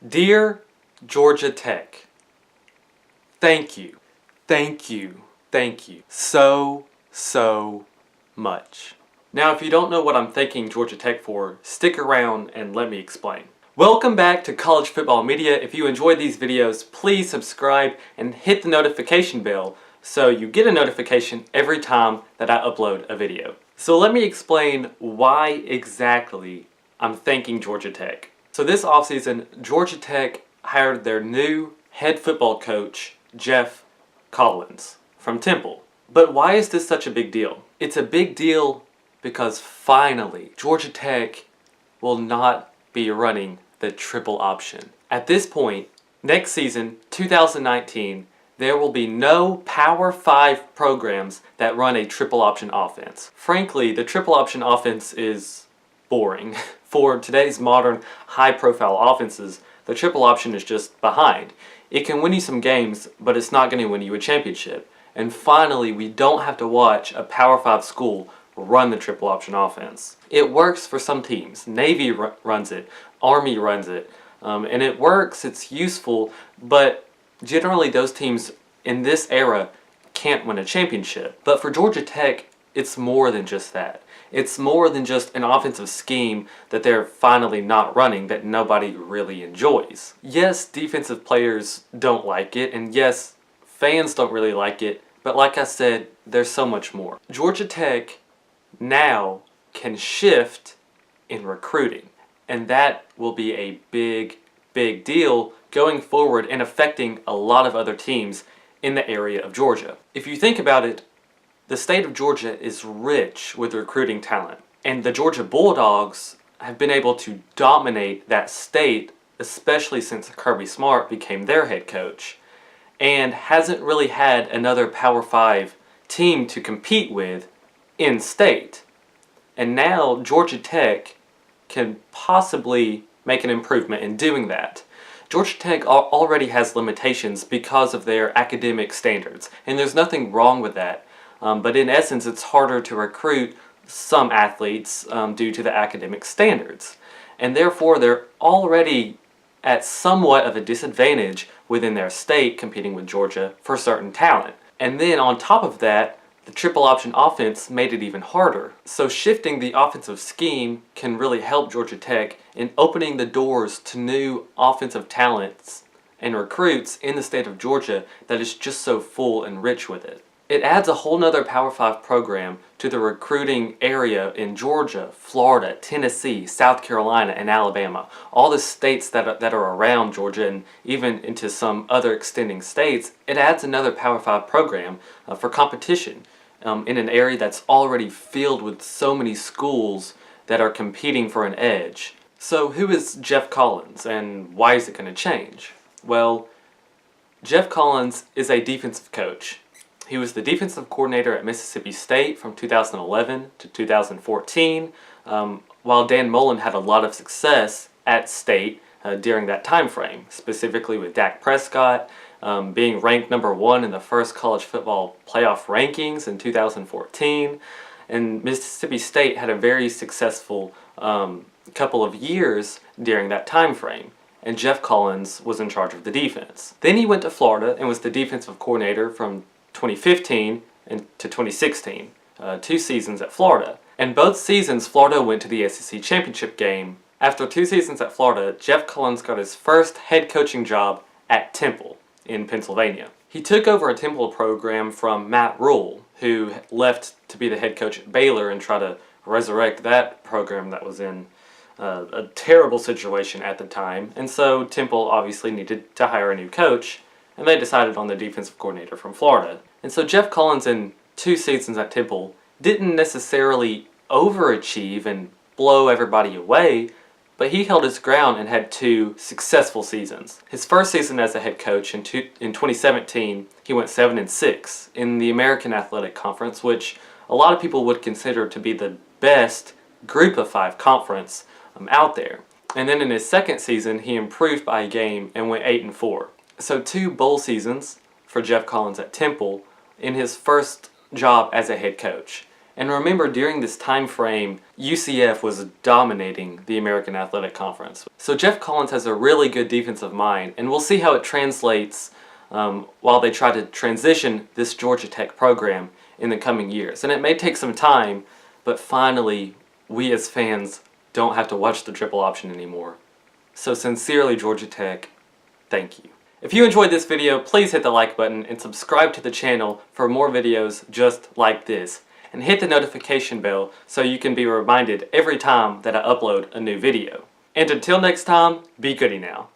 Dear Georgia Tech, thank you, thank you, thank you so much. Now, if you don't know what I'm thanking Georgia Tech for, stick around and let me explain. Welcome back to College Football Media. If you enjoyed these videos, please subscribe and hit the notification bell so you get a notification every time that I upload a video. So let me explain why exactly I'm thanking Georgia Tech. So this offseason, Georgia Tech hired their new head football coach, Geoff Collins, from Temple. But why is this such a big deal? It's a big deal because finally, Georgia Tech will not be running the triple option. At this point, next season, 2019, there will be no Power 5 programs that run a triple option offense. Frankly, the triple option offense is boring. For today's modern high-profile offenses, the triple option is just behind. It can win you some games, but it's not going to win you a championship. And finally, we don't have to watch a Power 5 school run the triple option offense. It works for some teams. Navy runs it, Army runs it, and it works, it's useful, but generally those teams in this era can't win a championship. But for Georgia Tech, it's more than just that. It's more than just an offensive scheme that they're finally not running that nobody really enjoys. Yes, defensive players don't like it, and yes, fans don't really like it, but like I said, there's so much more. Georgia Tech now can shift in recruiting, and that will be a big deal going forward and affecting a lot of other teams in the area of Georgia. If you think about it, the state of Georgia is rich with recruiting talent, and the Georgia Bulldogs have been able to dominate that state, especially since Kirby Smart became their head coach, and hasn't really had another Power 5 team to compete with in state. And now Georgia Tech can possibly make an improvement in doing that. Georgia Tech already has limitations because of their academic standards, and there's nothing wrong with that. But in essence, it's harder to recruit some athletes due to the academic standards. And therefore, they're already at somewhat of a disadvantage within their state competing with Georgia for certain talent. And then on top of that, the triple option offense made it even harder. So shifting the offensive scheme can really help Georgia Tech in opening the doors to new offensive talents and recruits in the state of Georgia that is just so full and rich with it. It adds a whole nother Power 5 program to the recruiting area in Georgia, Florida, Tennessee, South Carolina, and Alabama. All the states that are around Georgia and even into some other extending states, it adds another Power 5 program for competition in an area that's already filled with so many schools that are competing for an edge. So who is Geoff Collins and why is it going to change? Well, Geoff Collins is a defensive coach. He was the defensive coordinator at Mississippi State from 2011 to 2014, while Dan Mullen had a lot of success at State during that time frame, specifically with Dak Prescott being ranked number 1 in the first college football playoff rankings in 2014. And Mississippi State had a very successful couple of years during that time frame, and Geoff Collins was in charge of the defense. Then he went to Florida and was the defensive coordinator from 2015 to 2016, 2 seasons at Florida. And both seasons, Florida went to the SEC championship game. After 2 seasons at Florida, Geoff Collins got his first head coaching job at Temple in Pennsylvania. He took over a Temple program from Matt Rule, who left to be the head coach at Baylor and try to resurrect that program that was in a terrible situation at the time. And so Temple obviously needed to hire a new coach, and they decided on the defensive coordinator from Florida. And so Geoff Collins in 2 seasons at Temple didn't necessarily overachieve and blow everybody away, but he held his ground and had 2 successful seasons. His first season as a head coach in 2017, he went 7-6 in the American Athletic Conference, which a lot of people would consider to be the best group of 5 conference out there. And then in his second season, he improved by a game and went 8-4. So 2 bowl seasons for Geoff Collins at Temple in his first job as a head coach. And remember, during this time frame, UCF was dominating the American Athletic Conference. So Geoff Collins has a really good defensive mind, and we'll see how it translates while they try to transition this Georgia Tech program in the coming years. And it may take some time, but finally, we as fans don't have to watch the triple option anymore. So sincerely, Georgia Tech, thank you. If you enjoyed this video, please hit the like button and subscribe to the channel for more videos just like this. And hit the notification bell so you can be reminded every time that I upload a new video. And until next time, be goody now.